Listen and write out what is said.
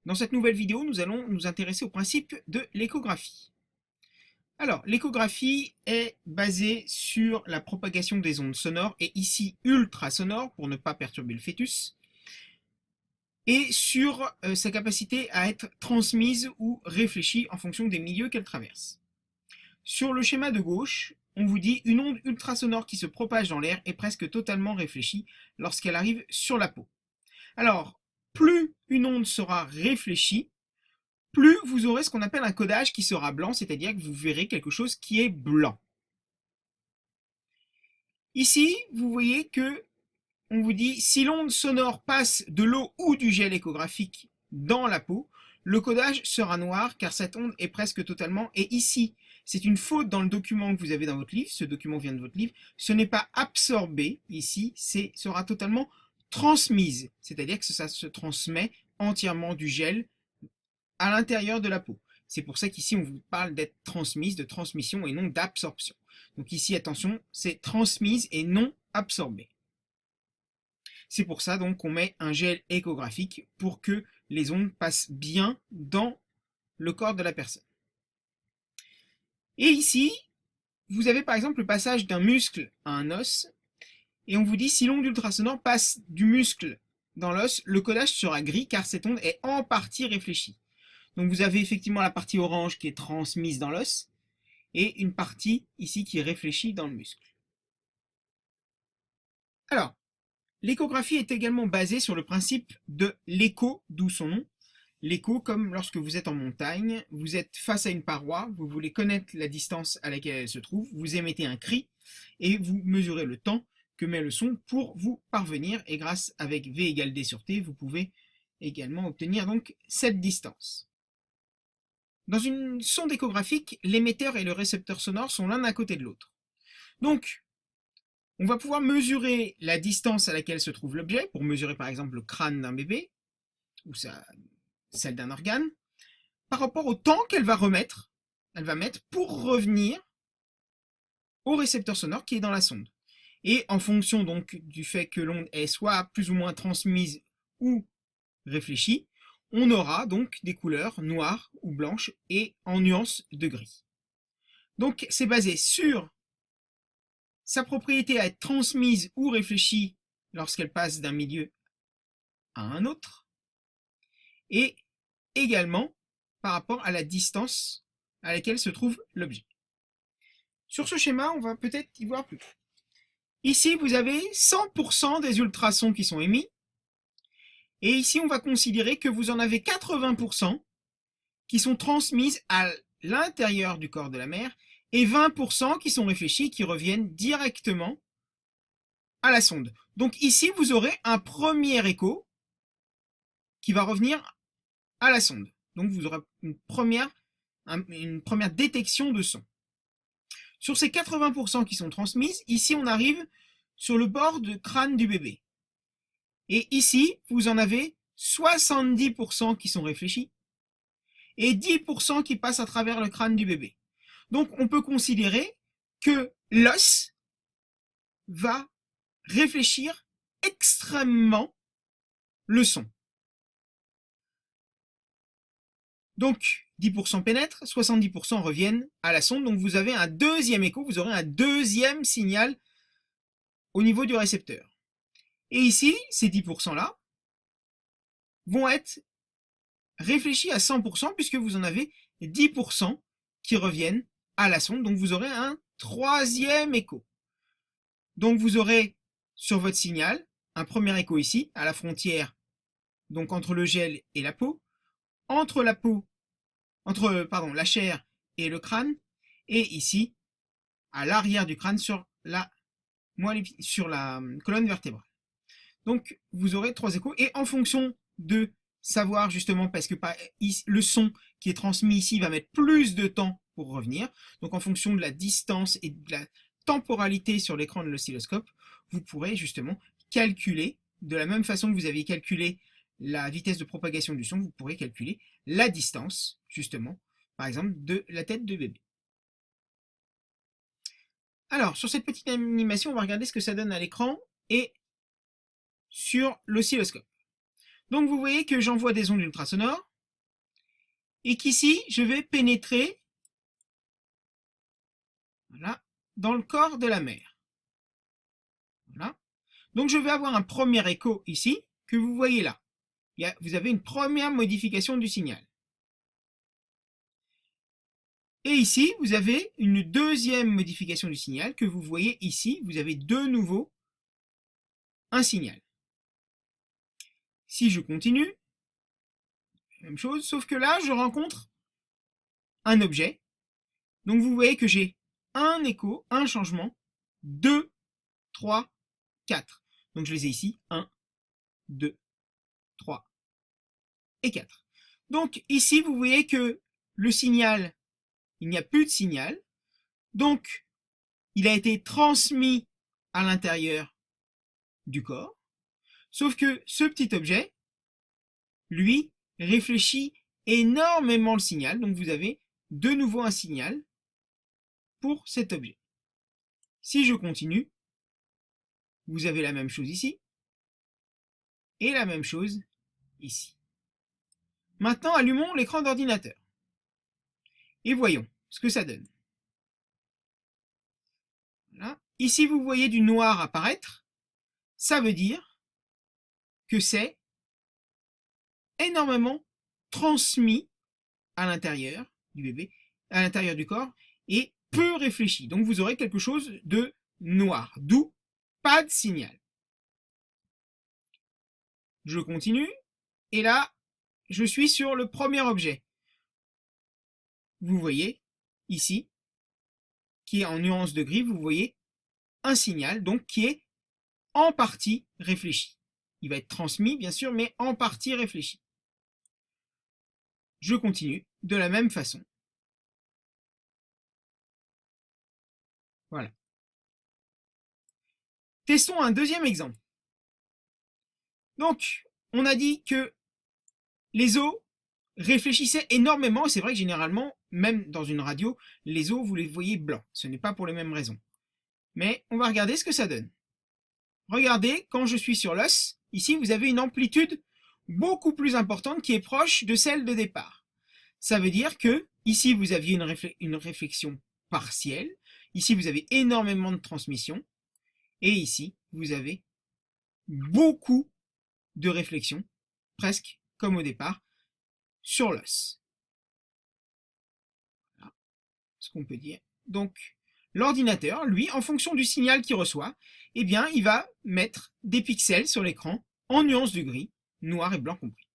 Dans cette nouvelle vidéo, nous allons nous intéresser au principe de l'échographie. Alors, l'échographie est basée sur la propagation des ondes sonores, et ici ultrasonores pour ne pas perturber le fœtus, et sur sa capacité à être transmise ou réfléchie en fonction des milieux qu'elle traverse. Sur le schéma de gauche, on vous dit une onde ultrasonore qui se propage dans l'air est presque totalement réfléchie lorsqu'elle arrive sur la peau. Alors, plus une onde sera réfléchie, plus vous aurez ce qu'on appelle un codage qui sera blanc, c'est-à-dire que vous verrez quelque chose qui est blanc. Ici, vous voyez que on vous dit si l'onde sonore passe de l'eau ou du gel échographique dans la peau, le codage sera noir car cette onde est presque totalement, et ici, c'est une faute dans le document que vous avez dans votre livre, ce document vient de votre livre, ce n'est pas absorbé, ici, sera totalement transmise, c'est-à-dire que ça se transmet entièrement du gel à l'intérieur de la peau. C'est pour ça qu'ici on vous parle d'être transmise, de transmission et non d'absorption. Donc ici, attention, c'est transmise et non absorbée. C'est pour ça donc qu'on met un gel échographique pour que les ondes passent bien dans le corps de la personne. Et ici, vous avez par exemple le passage d'un muscle à un os, et on vous dit si l'onde ultrasonore passe du muscle dans l'os, le codage sera gris car cette onde est en partie réfléchie. Donc vous avez effectivement la partie orange qui est transmise dans l'os, et une partie ici qui est réfléchie dans le muscle. Alors, l'échographie est également basée sur le principe de l'écho, d'où son nom. L'écho, comme lorsque vous êtes en montagne, vous êtes face à une paroi, vous voulez connaître la distance à laquelle elle se trouve, vous émettez un cri et vous mesurez le temps que met le son pour vous parvenir, et grâce avec V égale D sur T, vous pouvez également obtenir donc cette distance. Dans une sonde échographique, l'émetteur et le récepteur sonore sont l'un à côté de l'autre. Donc, on va pouvoir mesurer la distance à laquelle se trouve l'objet, pour mesurer par exemple le crâne d'un bébé, ou celle d'un organe, par rapport au temps qu'elle va mettre pour revenir au récepteur sonore qui est dans la sonde. Et en fonction donc du fait que l'onde est soit plus ou moins transmise ou réfléchie, on aura donc des couleurs noires ou blanches et en nuances de gris. Donc c'est basé sur sa propriété à être transmise ou réfléchie lorsqu'elle passe d'un milieu à un autre, et également par rapport à la distance à laquelle se trouve l'objet. Sur ce schéma, on va peut-être y voir plus clair. Ici, vous avez 100% des ultrasons qui sont émis, et ici, on va considérer que vous en avez 80% qui sont transmises à l'intérieur du corps de la mère, et 20% qui sont réfléchis, qui reviennent directement à la sonde. Donc ici, vous aurez un premier écho qui va revenir à la sonde. Donc vous aurez une première détection de son. Sur ces 80% qui sont transmises, ici on arrive sur le bord du crâne du bébé. Et ici, vous en avez 70% qui sont réfléchis et 10% qui passent à travers le crâne du bébé. Donc on peut considérer que l'os va réfléchir extrêmement le son. Donc 10% pénètrent, 70% reviennent à la sonde, donc vous avez un deuxième écho, vous aurez un deuxième signal au niveau du récepteur. Et ici, ces 10% là vont être réfléchis à 100% puisque vous en avez 10% qui reviennent à la sonde, donc vous aurez un troisième écho. Donc vous aurez sur votre signal un premier écho ici, à la frontière, donc entre le gel et la peau, entre la chair et le crâne, et ici, à l'arrière du crâne sur la colonne vertébrale. Donc vous aurez trois échos, et en fonction de savoir justement, parce que le son qui est transmis ici va mettre plus de temps pour revenir, donc en fonction de la distance et de la temporalité sur l'écran de l'oscilloscope, vous pourrez justement calculer, de la même façon que vous avez calculé la vitesse de propagation du son, vous pourrez calculer la distance, justement, par exemple, de la tête de bébé. Alors, sur cette petite animation, on va regarder ce que ça donne à l'écran et sur l'oscilloscope. Donc vous voyez que j'envoie des ondes ultrasonores, et qu'ici, je vais pénétrer, voilà, dans le corps de la mère. Voilà. Donc je vais avoir un premier écho ici, que vous voyez là. Vous avez une première modification du signal. Et ici, vous avez une deuxième modification du signal que vous voyez ici. Vous avez de nouveau un signal. Si je continue, même chose, sauf que là, je rencontre un objet. Donc vous voyez que j'ai un écho, un changement, 2, 3, 4. Donc je les ai ici, 1, 2, 3 et 4. Donc ici, vous voyez que le signal, il n'y a plus de signal. Donc, il a été transmis à l'intérieur du corps. Sauf que ce petit objet, lui, réfléchit énormément le signal. Donc vous avez de nouveau un signal pour cet objet. Si je continue, vous avez la même chose ici et la même chose ici. Maintenant, allumons l'écran d'ordinateur et voyons ce que ça donne. Voilà. Ici, vous voyez du noir apparaître. Ça veut dire que c'est énormément transmis à l'intérieur du bébé, à l'intérieur du corps, et peu réfléchi. Donc vous aurez quelque chose de noir, d'où pas de signal. Je continue, et là, je suis sur le premier objet. Vous voyez, ici, qui est en nuance de gris, vous voyez un signal, donc qui est en partie réfléchi. Il va être transmis, bien sûr, mais en partie réfléchi. Je continue de la même façon. Voilà. Testons un deuxième exemple. Donc, on a dit que les os réfléchissaient énormément, et c'est vrai que généralement, même dans une radio, les os, vous les voyez blancs. Ce n'est pas pour les mêmes raisons. Mais on va regarder ce que ça donne. Regardez, quand je suis sur l'os, ici, vous avez une amplitude beaucoup plus importante qui est proche de celle de départ. Ça veut dire que, ici, vous aviez une réflexion partielle. Ici, vous avez énormément de transmission. Et ici, vous avez beaucoup de réflexion, presque comme au départ, sur l'os. Voilà ce qu'on peut dire. Donc, l'ordinateur, lui, en fonction du signal qu'il reçoit, eh bien, il va mettre des pixels sur l'écran en nuances de gris, noir et blanc compris.